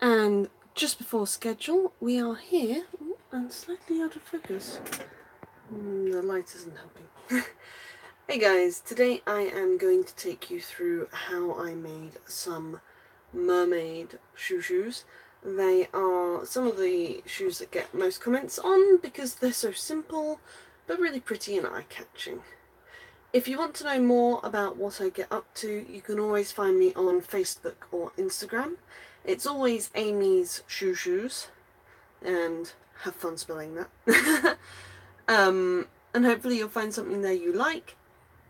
And just before schedule, we are here, and slightly out of focus. The light isn't helping. Hey guys, today I am going to take you through how I made some Mermaid shoes. They are some of the shoes that get most comments on because they're so simple, but really pretty and eye-catching. If you want to know more about what I get up to, you can always find me on Facebook or Instagram. It's always Amy's ShoeShoes, and have fun spelling that. And hopefully you'll find something there you like.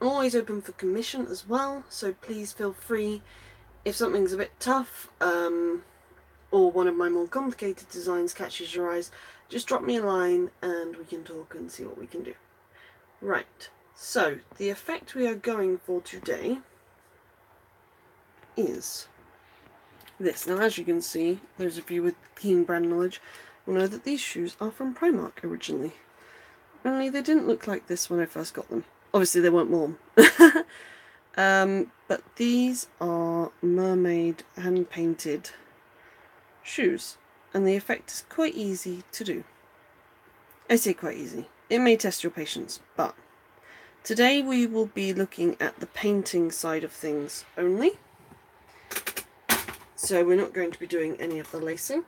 I'm always open for commission as well, so please feel free if something's a bit tough, or one of my more complicated designs catches your eyes, just drop me a line and we can talk and see what we can do. Right, so the effect we are going for today is this. Now, as you can see, those of you with keen brand knowledge will know that these shoes are from Primark originally. Only they didn't look like this when I first got them. Obviously they weren't warm. But these are Mermaid hand-painted shoes, and the effect is quite easy to do. I say quite easy. It may test your patience, but today we will be looking at the painting side of things only. So we're not going to be doing any of the lacing.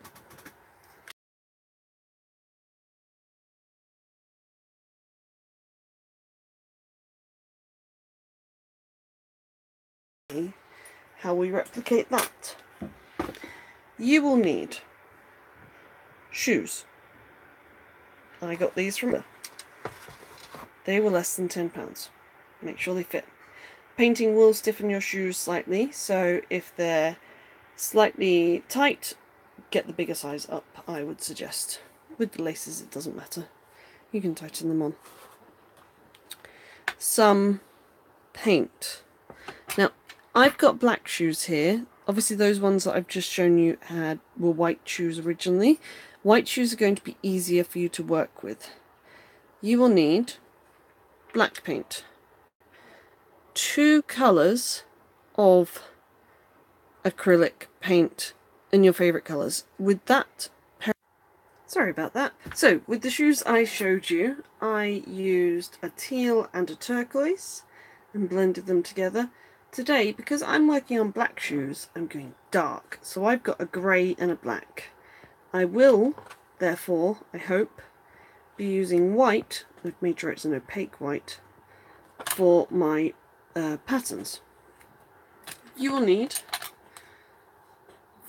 How we replicate that. You will need shoes. I got these from They were less than £10. Make sure they fit. Painting will stiffen your shoes slightly, so if they're slightly tight, get the bigger size up, I would suggest. With the laces it doesn't matter. You can tighten them on. Some paint. Now, I've got black shoes here. Obviously those ones that I've just shown you were white shoes originally. White shoes are going to be easier for you to work with. You will need black paint. 2 colours of acrylic paint in your favourite colours. With that, sorry about that. So, with the shoes I showed you, I used a teal and a turquoise and blended them together. Today, because I'm working on black shoes, I'm going dark. So I've got a grey and a black. I will, therefore, I hope, be using white. I've made sure it's an opaque white for my patterns. You will need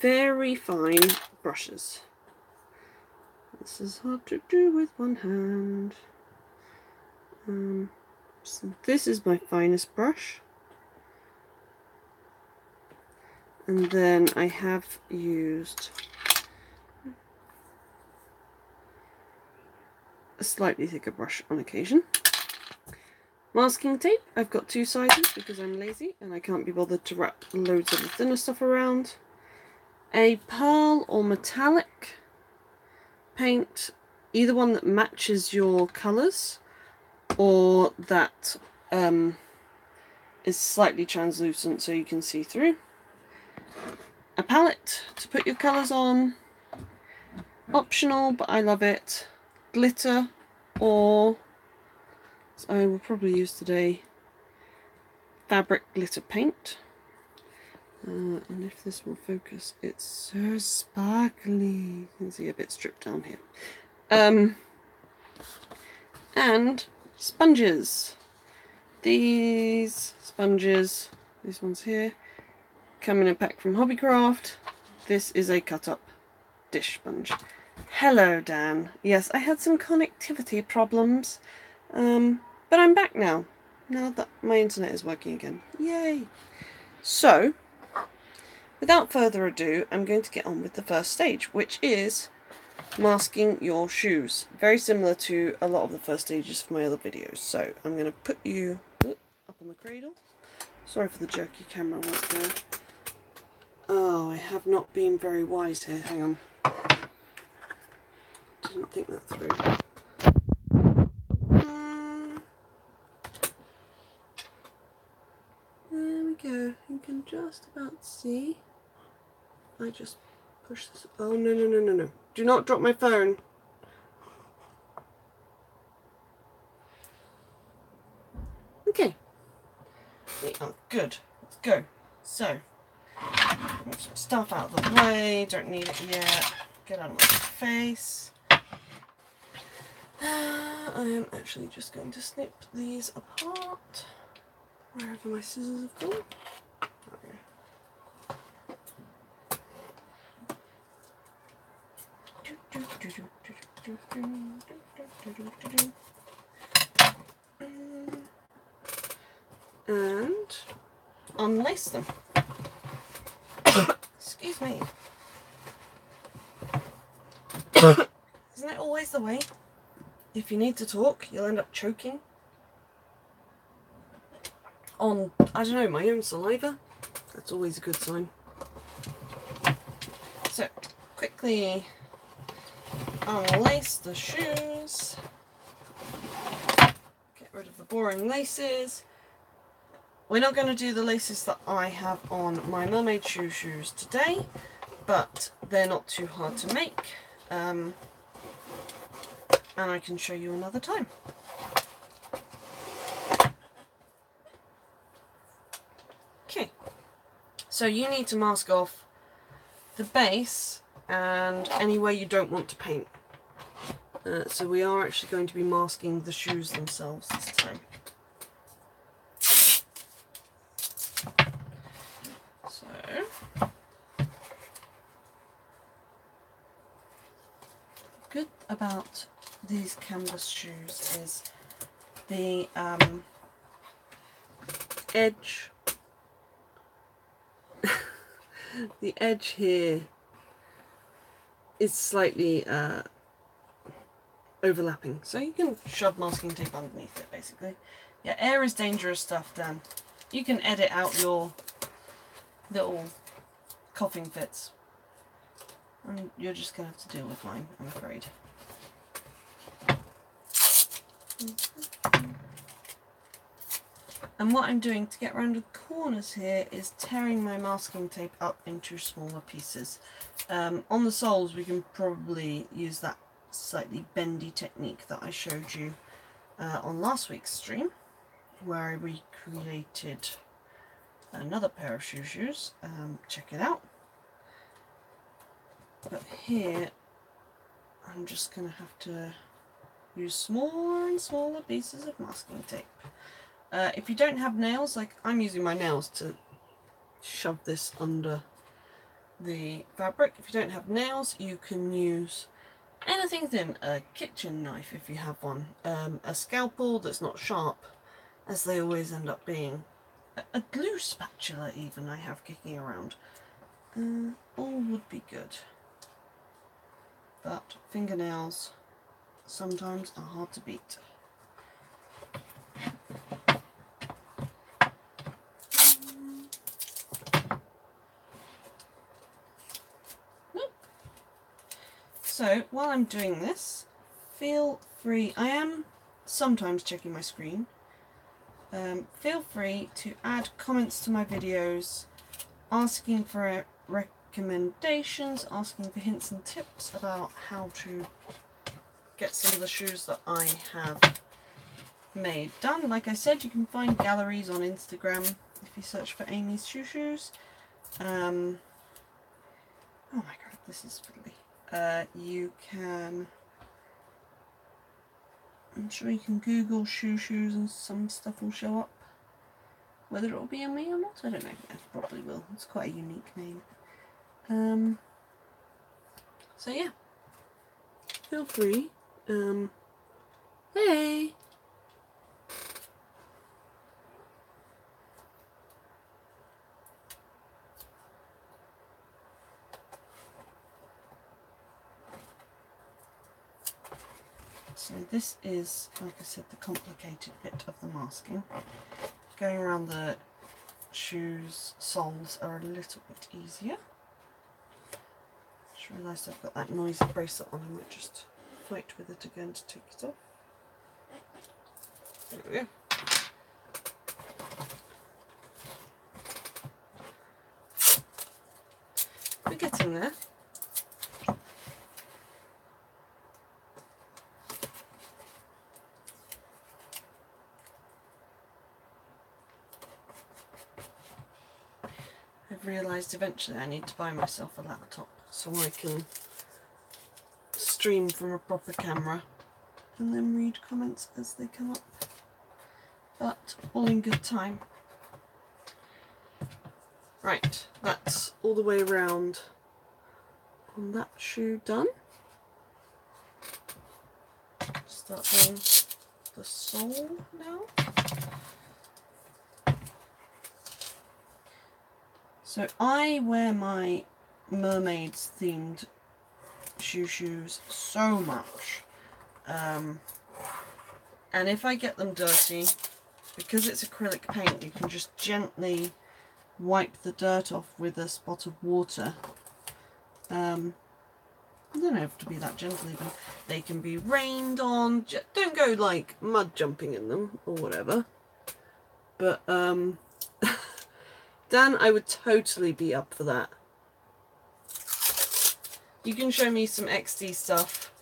very fine brushes. This is hard to do with one hand. So this is my finest brush. And then I have used a slightly thicker brush on occasion. Masking tape, I've got 2 sizes because I'm lazy and I can't be bothered to wrap loads of the thinner stuff around. A pearl or metallic paint, either one that matches your colours or that is slightly translucent so you can see through. A palette to put your colours on, optional but I love it. Glitter, or as I will probably use today, fabric glitter paint. And if this will focus, it's so sparkly. You can see a bit stripped down here. And sponges. These sponges, these ones here, come in a pack from Hobbycraft. This is a cut-up dish sponge. Hello, Dan. Yes, I had some connectivity problems, but I'm back now that my internet is working again. Yay! So, without further ado, I'm going to get on with the first stage, which is masking your shoes. Very similar to a lot of the first stages for my other videos. So, I'm going to put you up on the cradle. Sorry for the jerky camera work there. Oh, I have not been very wise here. Hang on. Didn't think that through. There we go. You can just about see. I just Push this. Oh, no, no, no, no, no. Do not drop my phone. Okay. We are good. Let's go. So, get some stuff out of the way. Don't need it yet. Get out of my face. I am actually just going to snip these apart. Wherever my scissors have gone. And unlace them. Excuse me. Isn't it always the way? If you need to talk, you'll end up choking on, I don't know, my own saliva. That's always a good sign. So, quickly unlace the shoes. Get rid of the boring laces. We're not going to do the laces that I have on my Mermaid ShoeShoes today, but they're not too hard to make. And I can show you another time. Okay, so you need to mask off the base and anywhere you don't want to paint. So we are actually going to be masking the shoes themselves this time. So, good about these canvas shoes is the edge. The edge here is slightly overlapping, so you can shove masking tape underneath it basically. Yeah, air is dangerous stuff, Dan. You can edit out your little coughing fits. And you're just going to have to deal with mine, I'm afraid. And what I'm doing to get around the corners here is tearing my masking tape up into smaller pieces. On the soles we can probably use that slightly bendy technique that I showed you on last week's stream, where I recreated another pair of ShoeShoes. Check it out. But here I'm just going to have to use smaller and smaller pieces of masking tape. If you don't have nails, like I'm using my nails to shove this under the fabric. If you don't have nails, you can use anything thin, a kitchen knife if you have one, a scalpel that's not sharp, as they always end up being, a glue spatula even I have kicking around. All would be good, but fingernails sometimes are hard to beat. So while I'm doing this, feel free, I am sometimes checking my screen, feel free to add comments to my videos, asking for recommendations, asking for hints and tips about how to get some of the shoes that I have made done. Like I said, you can find galleries on Instagram if you search for Amy's ShoeShoes. Oh my god, this is fiddly. You can, I'm sure you can Google ShoeShoes and some stuff will show up. Whether it will be a me or not, I don't know. It probably will. It's quite a unique name. So yeah, feel free. Hey! So this is, like I said, the complicated bit of the masking. Going around the shoes soles are a little bit easier. Just realised I've got that noisy bracelet on. I might just fight with it again to take it off. There we go. We're getting there. realised eventually I need to buy myself a laptop so I can stream from a proper camera and then read comments as they come up. But all in good time. Right, that's all the way around on that shoe done. Start doing the sole now. So I wear my Mermaids themed ShoeShoes so much. And if I get them dirty, because it's acrylic paint, you can just gently wipe the dirt off with a spot of water. They don't have to be that gentle even. They can be rained on. Don't go like mud jumping in them or whatever. But Dan, I would totally be up for that. You can show me some XD stuff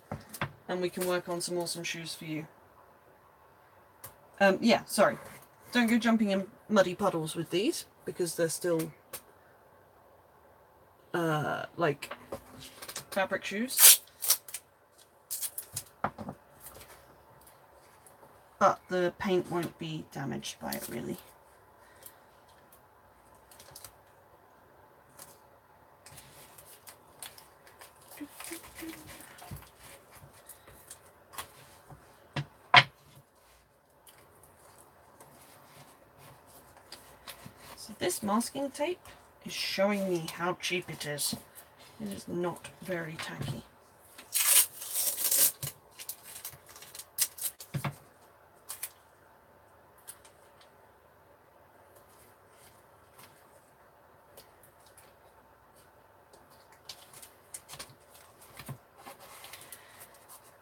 and we can work on some awesome shoes for you. Yeah, sorry. Don't go jumping in muddy puddles with these because they're still like fabric shoes. But the paint won't be damaged by it really. So this masking tape is showing me how cheap it is. It is not very tacky.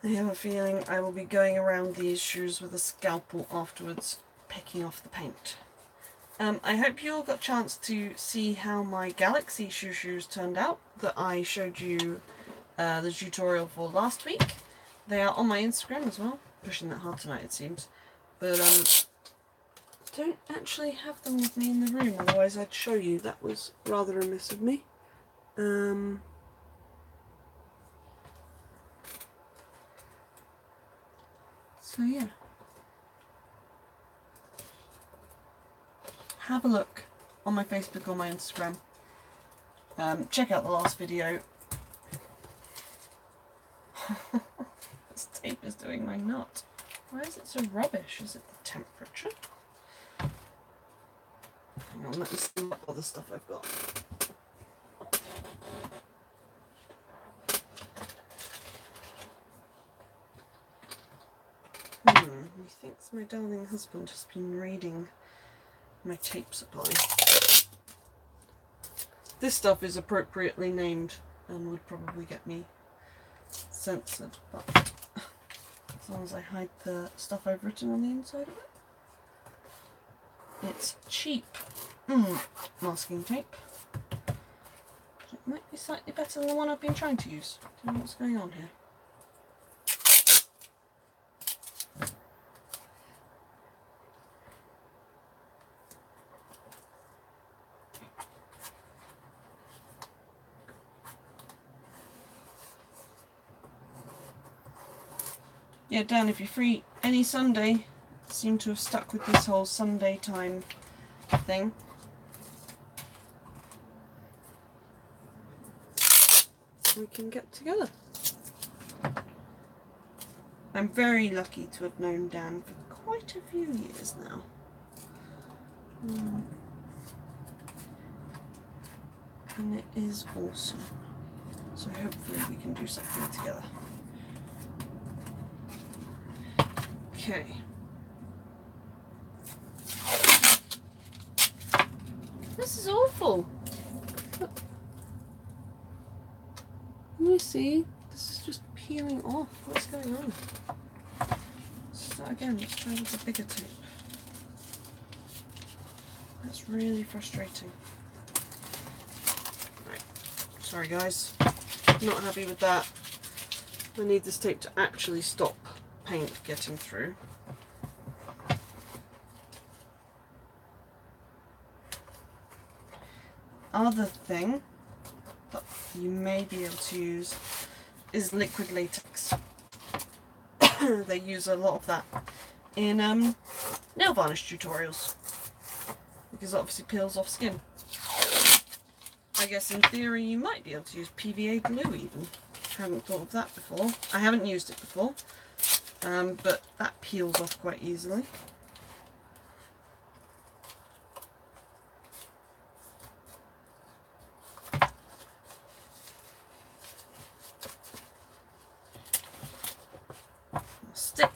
I have a feeling I will be going around these shoes with a scalpel afterwards, picking off the paint. I hope you all got a chance to see how my Galaxy ShoeShoes turned out that I showed you the tutorial for last week. They are on my Instagram as well. Pushing that hard tonight it seems. But don't actually have them with me in the room, otherwise I'd show you. That was rather remiss of me. So yeah. Have a look on my Facebook or my Instagram. Check out the last video. This tape is doing my nut. Why is it so rubbish? Is it the temperature? Hang on, let me see what other stuff I've got. Methinks my darling husband has been raiding my tape supply. This stuff is appropriately named and would probably get me censored, but as long as I hide the stuff I've written on the inside of it. It's cheap masking tape. It might be slightly better than the one I've been trying to use. Don't know what's going on here. Yeah, Dan, if you're free any Sunday, seem to have stuck with this whole Sunday time thing. We can get together. I'm very lucky to have known Dan for quite a few years now. And it is awesome. So hopefully we can do something together. Okay. This is awful. Can you see? This is just peeling off. What's going on? Let's start again. Let's try with a bigger tape. That's really frustrating. Right. Sorry guys. Not happy with that. I need this tape to actually stop paint getting through. other thing that you may be able to use is liquid latex. They use a lot of that in nail varnish tutorials because it obviously peels off skin. I guess in theory you might be able to use PVA glue even. I haven't thought of that before. I haven't used it before, but that peels off quite easily. Stick.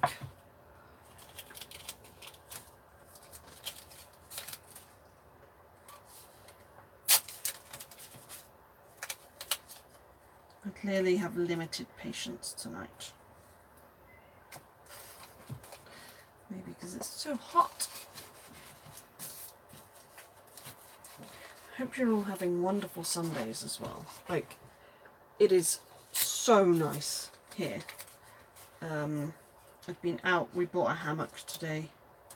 I clearly have limited patience tonight. Maybe because it's so hot. I hope you're all having wonderful Sundays as well. Like, it is so nice here. I've been out, we bought a hammock today.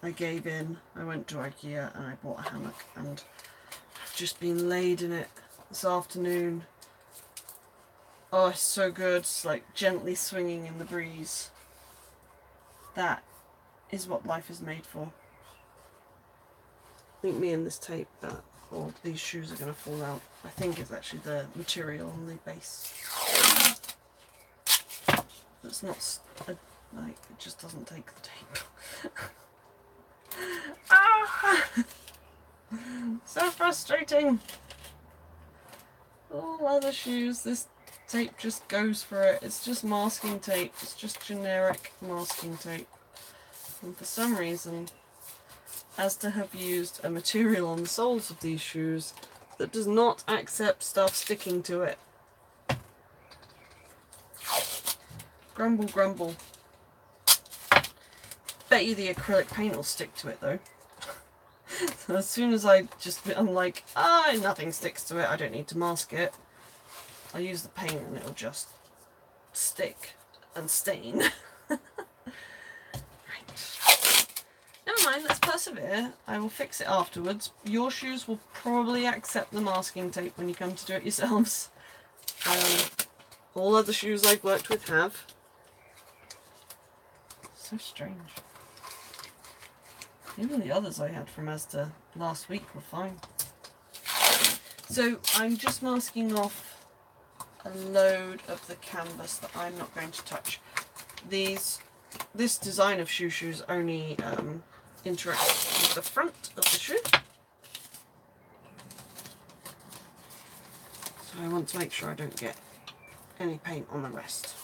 I gave in, I went to IKEA and I bought a hammock and I've just been laid in it this afternoon. Oh, it's so good. It's like gently swinging in the breeze. That is what life is made for. I think me and this tape, or these shoes are going to fall out. I think it's actually the material on the base. It's not, like, it just doesn't take the tape. Ah! So frustrating. All other shoes, this tape just goes for it. It's just masking tape. It's just generic masking tape. And for some reason, Asda have used a material on the soles of these shoes that does not accept stuff sticking to it. Grumble, grumble. Bet you the acrylic paint will stick to it though. So as soon as I'm like, nothing sticks to it, I don't need to mask it. I use the paint and it'll just stick and stain. Right. Never mind, let's persevere. I will fix it afterwards. Your shoes will probably accept the masking tape when you come to do it yourselves. All other shoes I've worked with have. So strange. Even the others I had from Asda last week were fine. So I'm just masking off a load of the canvas that I'm not going to touch. This design of ShoeShoes only interacts with the front of the shoe. So I want to make sure I don't get any paint on the rest.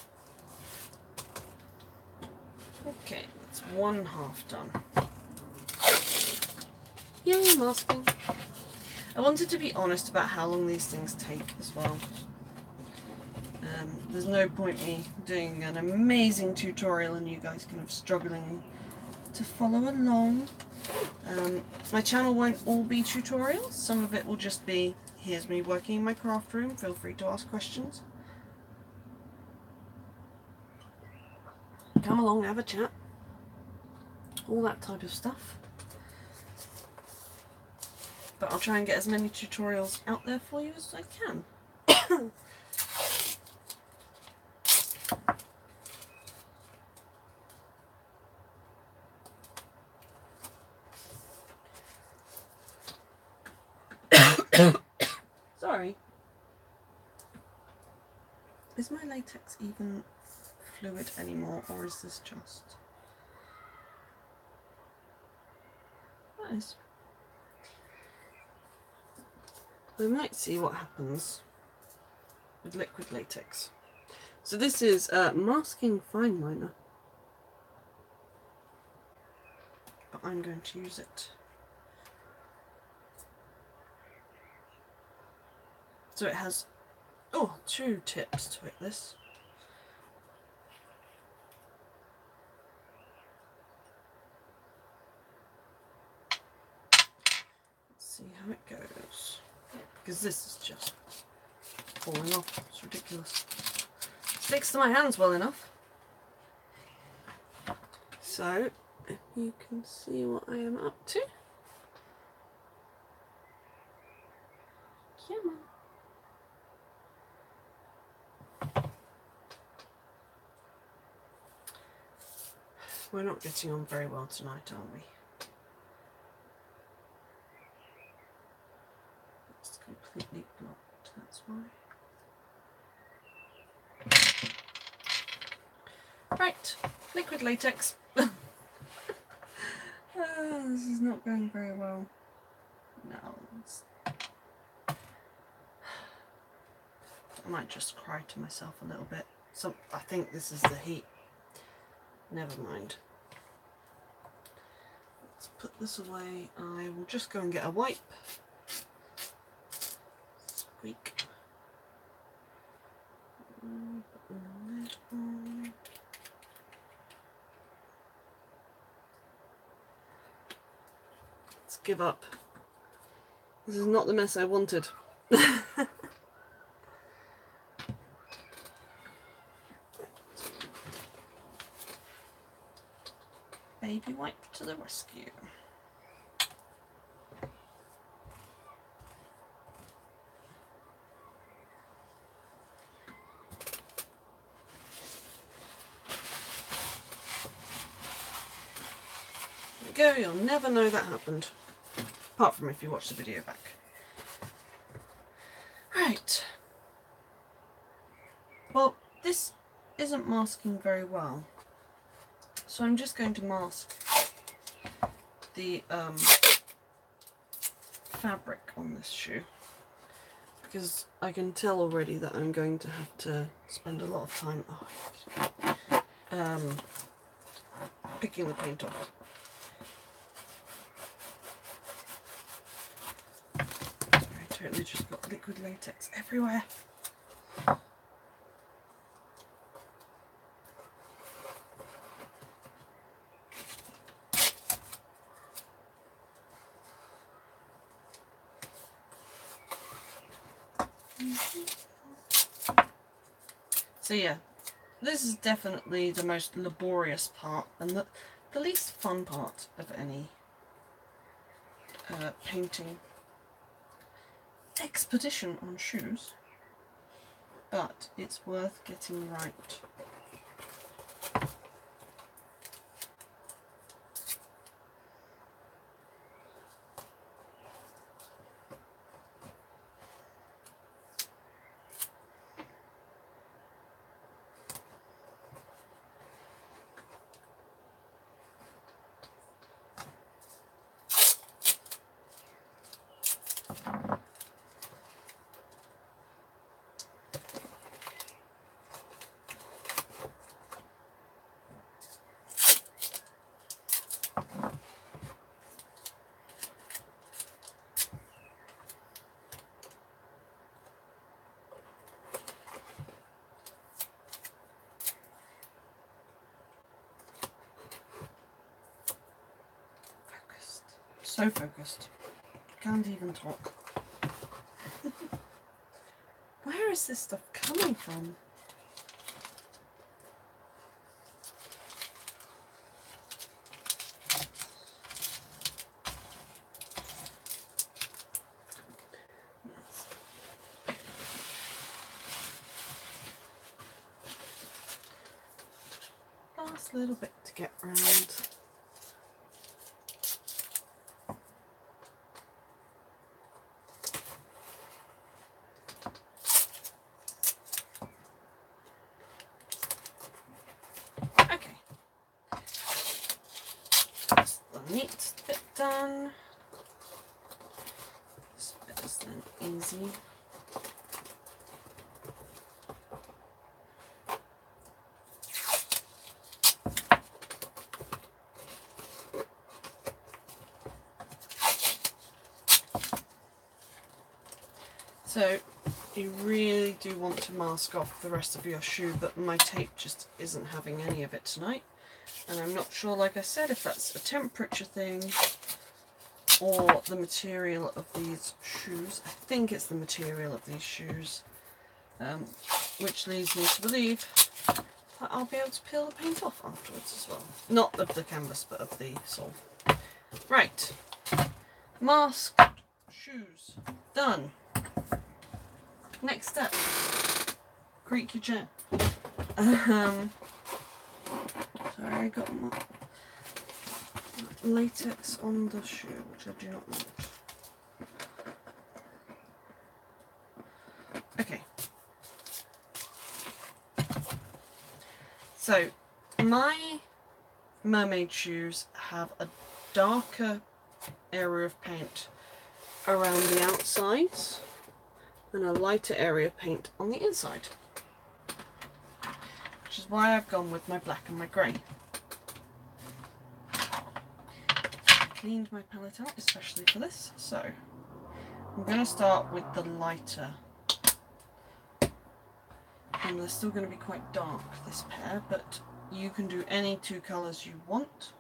Okay, that's one half done. Yay, masking. I wanted to be honest about how long these things take as well. There's no point me doing an amazing tutorial and you guys kind of struggling to follow along. My channel won't all be tutorials. Some of it will just be, here's me working in my craft room, feel free to ask questions. Come along, have a chat. All that type of stuff. But I'll try and get as many tutorials out there for you as I can. Sorry. Is my latex even fluid anymore, or is this just... Nice. We might see what happens with liquid latex. So this is masking fine liner, but I'm going to use it. So it has, two tips to it, this. Let's see how it goes. Because this is just falling off. It's ridiculous. Sticks to my hands well enough. So, if you can see what I am up to. Yeah. We're not getting on very well tonight, are we? It's completely blocked, that's why. Right, liquid latex. This is not going very well. No. I might just cry to myself a little bit. I think this is the heat. Never mind. Let's put this away. I will just go and get a wipe. Squeak. Let's give up. This is not the mess I wanted. Baby wipe to the rescue. There we go, you'll never know that happened. Apart from if you watch the video back. Right. Well, this isn't masking very well. So I'm just going to mask the fabric on this shoe, because I can tell already that I'm going to have to spend a lot of time picking the paint off. I totally just got liquid latex everywhere. So yeah, this is definitely the most laborious part and the least fun part of any painting expedition on shoes, but it's worth getting right. So focused. Can't even talk. Where is this stuff coming from? Last little bit to get round. Neat bit done. This bit is then easy. So you really do want to mask off the rest of your shoe, but my tape just isn't having any of it tonight. And I'm not sure, like I said, if that's a temperature thing or the material of these shoes. I think it's the material of these shoes, which leads me to believe that I'll be able to peel the paint off afterwards as well. Not of the canvas, but of the sole. Right. Mask, shoes, done. Next step. Creak your chair. Sorry, I got latex on the shoe, which I do not want. Okay. So, my mermaid shoes have a darker area of paint around the outsides and a lighter area of paint on the inside, which is why I've gone with my black and my grey. I cleaned my palette out especially for this, so I'm going to start with the lighter, and they're still going to be quite dark, this pair, but you can do any two colours you want.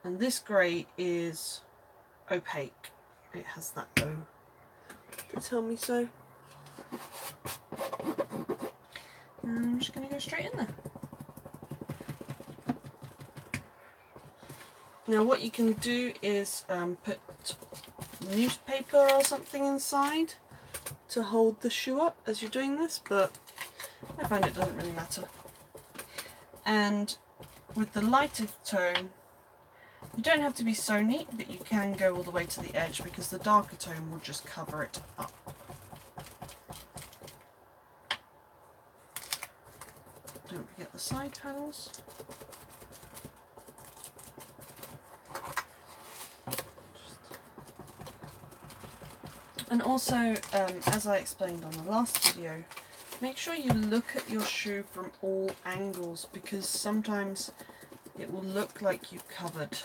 And this grey is opaque. It has that O to tell me so. And I'm just going to go straight in there. Now what you can do is put newspaper or something inside to hold the shoe up as you're doing this, but I find it doesn't really matter. And with the lighter tone, you don't have to be so neat, but you can go all the way to the edge because the darker tone will just cover it up. Don't forget the side panels. And also, as I explained on the last video, make sure you look at your shoe from all angles, because sometimes it will look like you've covered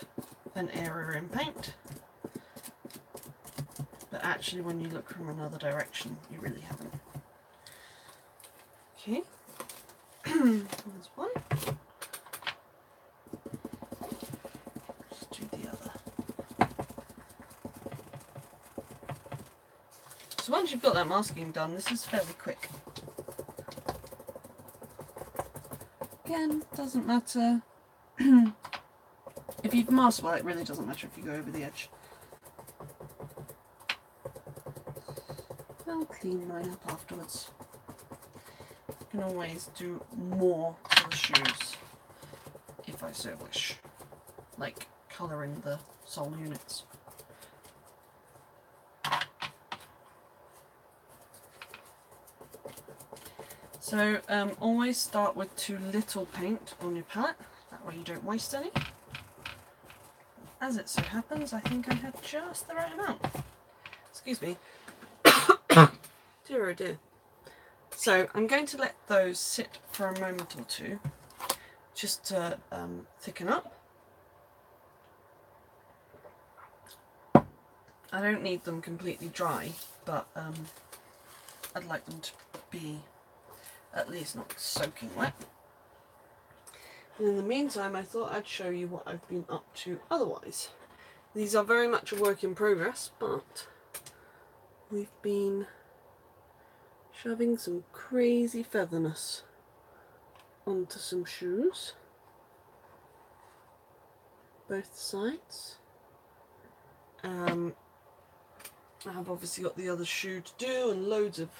an area in paint, but actually when you look from another direction you really haven't. Okay, there's one. Let's do the other. So once you've got that masking done, this is fairly quick. Again, doesn't matter. If you've masked well, it really doesn't matter if you go over the edge. I'll clean mine up afterwards. You can always do more to the shoes if I so wish, like colouring the sole units. So always start with too little paint on your palette, that way you don't waste any. As it so happens, I think I have just the right amount. Excuse me. Dear oh dear. So I'm going to let those sit for a moment or two, just to thicken up. I don't need them completely dry, but I'd like them to be at least not soaking wet. And in the meantime, I thought I'd show you what I've been up to otherwise. These are very much a work in progress, but we've been shoving some crazy featherness onto some shoes. Both sides. I have obviously got the other shoe to do and loads of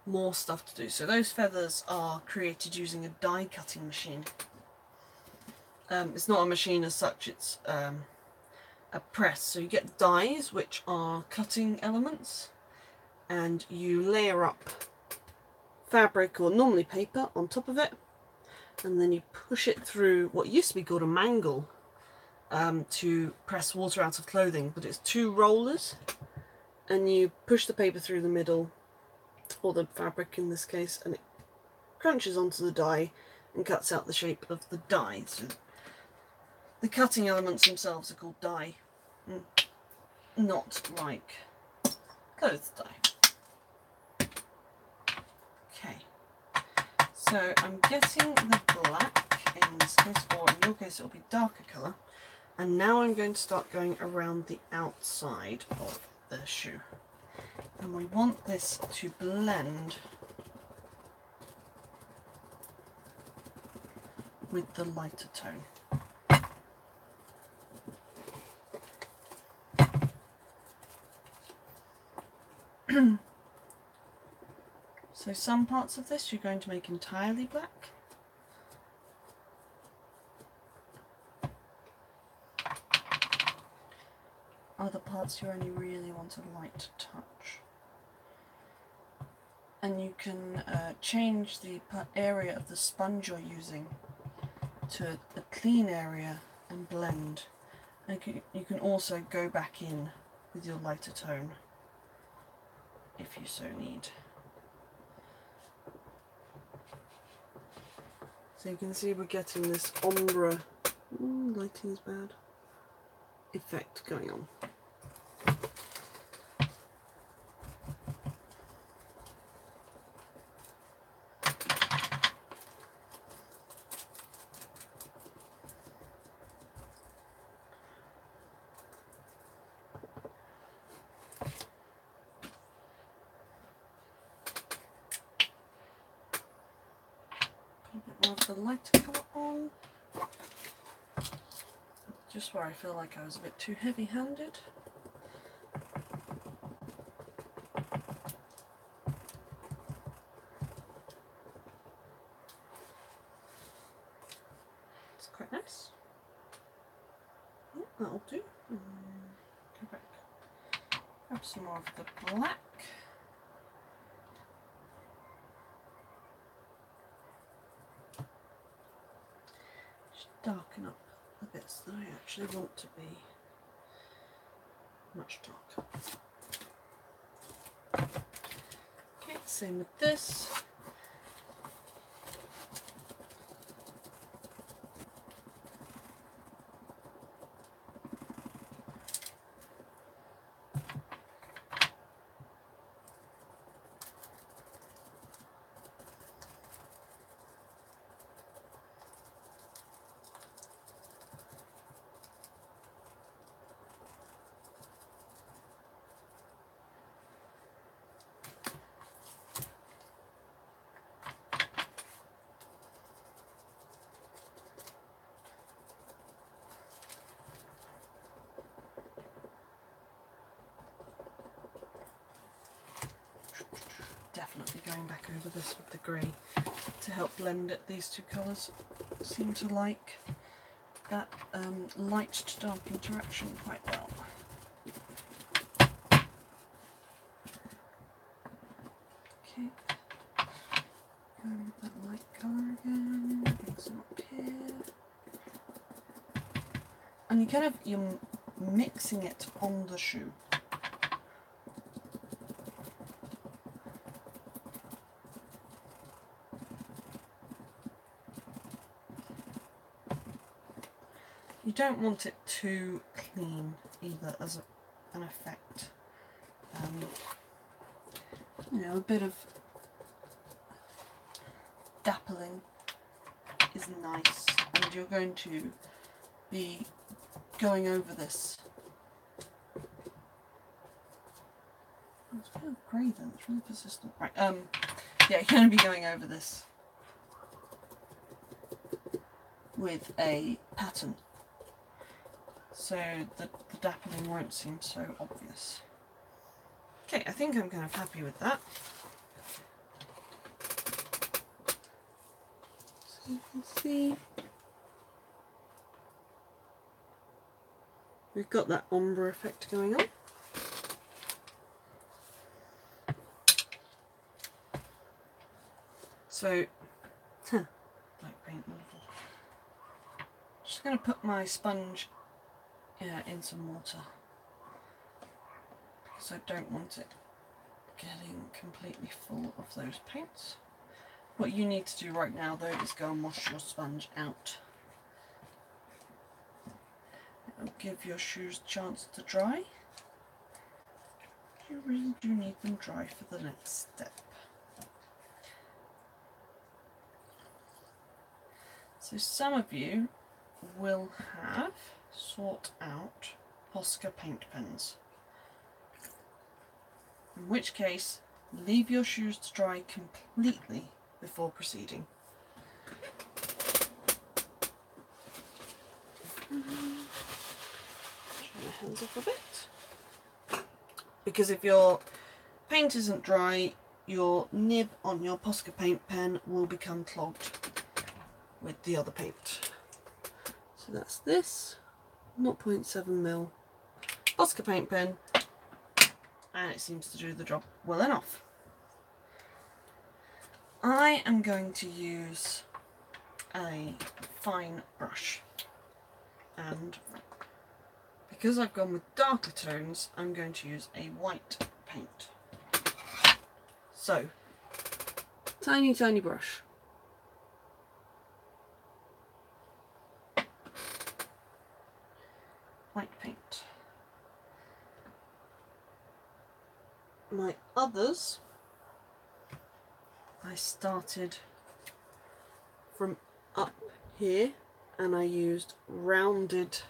more stuff to do. So those feathers are created using a die cutting machine. It's not a machine as such, it's a press. So you get dies, which are cutting elements, and you layer up fabric or normally paper on top of it, and then you push it through what used to be called a mangle to press water out of clothing, but it's two rollers, and you push the paper through the middle, or the fabric in this case, and it crunches onto the die and cuts out the shape of the die. So the cutting elements themselves are called die, not like clothes dye. Okay, so I'm getting the black in this case, or in your case it'll be darker colour, and now I'm going to start going around the outside of the shoe. And we want this to blend with the lighter tone. So some parts of this you're going to make entirely black, parts you only really want a light touch. And you can change the area of the sponge you're using to a clean area and blend. And you can also go back in with your lighter tone if you so need. So you can see we're getting this ombre, lighting is bad, effect going on. More of the lighter colour on, just where I feel like I was a bit too heavy-handed. It's quite nice. Oh, that'll do. Go back. Grab some more of the black. Darken up the bits that I actually want to be much darker. Okay, same with this. Definitely going back over this with the grey to help blend it. These two colours seem to like that light to dark interaction quite well. Okay, going with that light colour again, bring some up here. And you're mixing it on the shoe. You don't want it too clean either as an effect. You know, a bit of dappling is nice, and you're going to be going over this. Oh, it's a bit of grey then, it's really persistent. Right, yeah, you're going to be going over this with a pattern, so the dappling won't seem so obvious. Okay, I think I'm kind of happy with that. So you can see we've got that ombre effect going on. So, black paint, wonderful. Just going to put my sponge in some water, because I don't want it getting completely full of those paints. What you need to do right now though is go and wash your sponge out. It'll give your shoes a chance to dry. You really do need them dry for the next step. So some of you will have sought out Posca paint pens, in which case leave your shoes to dry completely before proceeding. Try my hands off a bit, because if your paint isn't dry, your nib on your Posca paint pen will become clogged with the other paint. So that's this 0.7mm Oscar paint pen, and it seems to do the job well enough. I am going to use a fine brush, and because I've gone with darker tones, I'm going to use a white paint. So, tiny brush. White paint. My others, I started from up here and I used rounded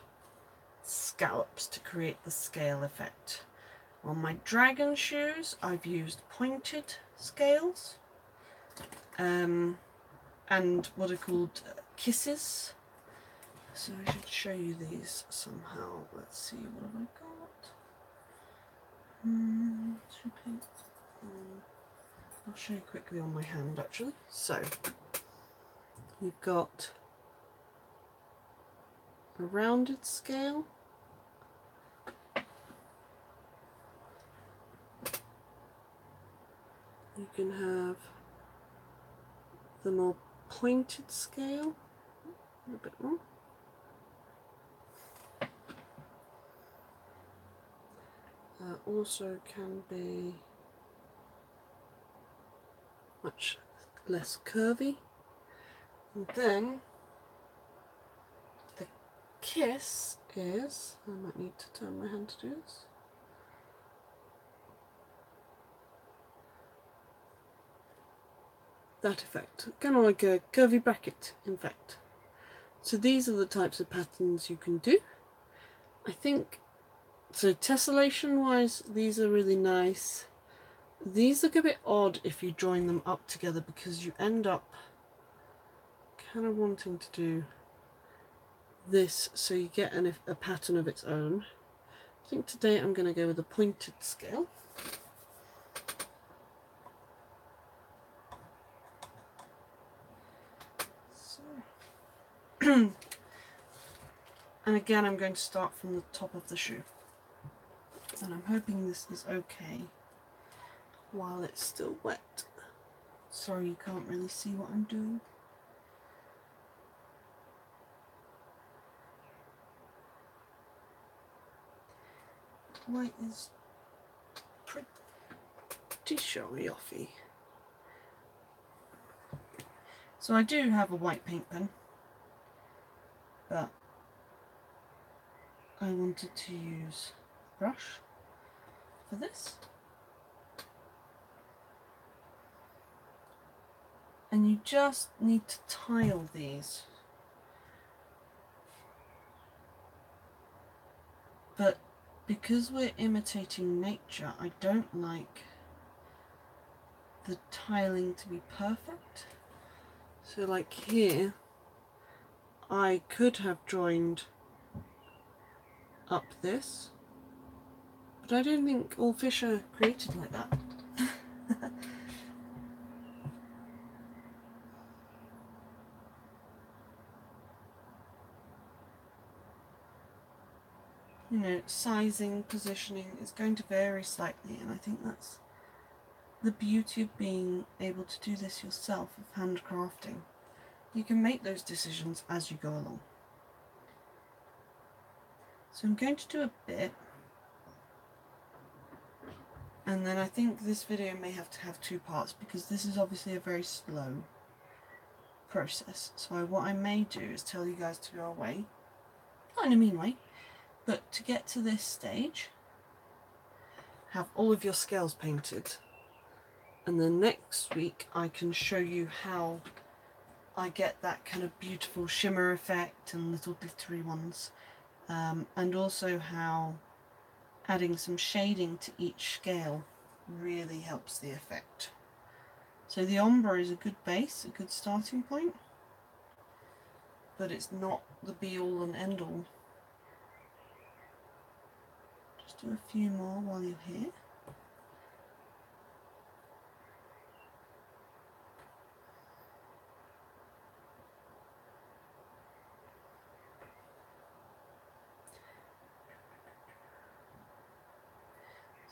scallops to create the scale effect. On my dragon shoes, I've used pointed scales and what are called kisses. So I should show you these somehow. Let's see, what have I got? I'll show you quickly on my hand actually. So you've got a rounded scale, you can have the more pointed scale, a bit more, also can be much less curvy. And then the kiss is, I might need to turn my hand to do this. That effect, kind of like a curvy bracket in fact. So these are the types of patterns you can do. I think, so tessellation wise, these are really nice. These look a bit odd if you join them up together because you end up kind of wanting to do this so you get a pattern of its own. I think today I'm going to go with a pointed scale. So. And again, I'm going to start from the top of the shoe. And I'm hoping this is okay while it's still wet. Sorry you can't really see what I'm doing. White is pretty showy-offy. So I do have a white paint pen, but I wanted to use a brush for this. And you just need to tile these. But because we're imitating nature, I don't like the tiling to be perfect. So like here, I could have joined up this, but I don't think all fish are created like that. You know, sizing, positioning is going to vary slightly, and I think that's the beauty of being able to do this yourself, of handcrafting. You can make those decisions as you go along. So I'm going to do a bit, and then I think this video may have to have two parts because this is obviously a very slow process. So what I may do is tell you guys to go away, not in a mean way, but to get to this stage, have all of your scales painted, and then next week I can show you how I get that kind of beautiful shimmer effect and little glittery ones, and also how adding some shading to each scale really helps the effect. So the ombre is a good base, a good starting point, but it's not the be all and end all. Just do a few more while you're here.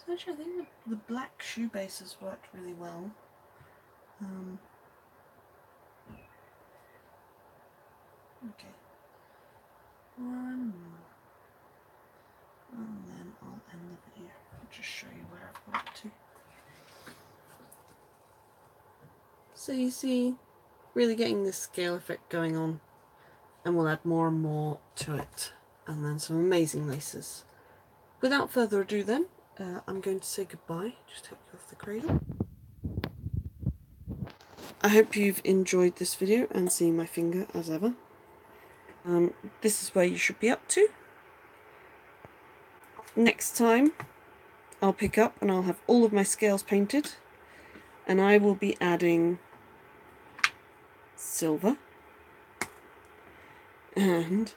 So actually I think the black shoe base has worked really well. Okay. One more. And then I'll end the video. I'll just show you where I've got it to. So you see, really getting this scale effect going on, and we'll add more and more to it, and then some amazing laces. Without further ado then, I'm going to say goodbye. Just take you off the cradle. I hope you've enjoyed this video and seen my finger as ever. This is where you should be up to. Next time I'll pick up and I'll have all of my scales painted, and I will be adding silver and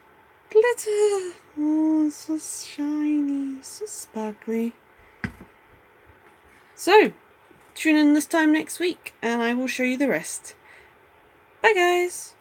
glitter. Oh, so shiny, so sparkly. So, tune in this time next week and I will show you the rest. Bye guys!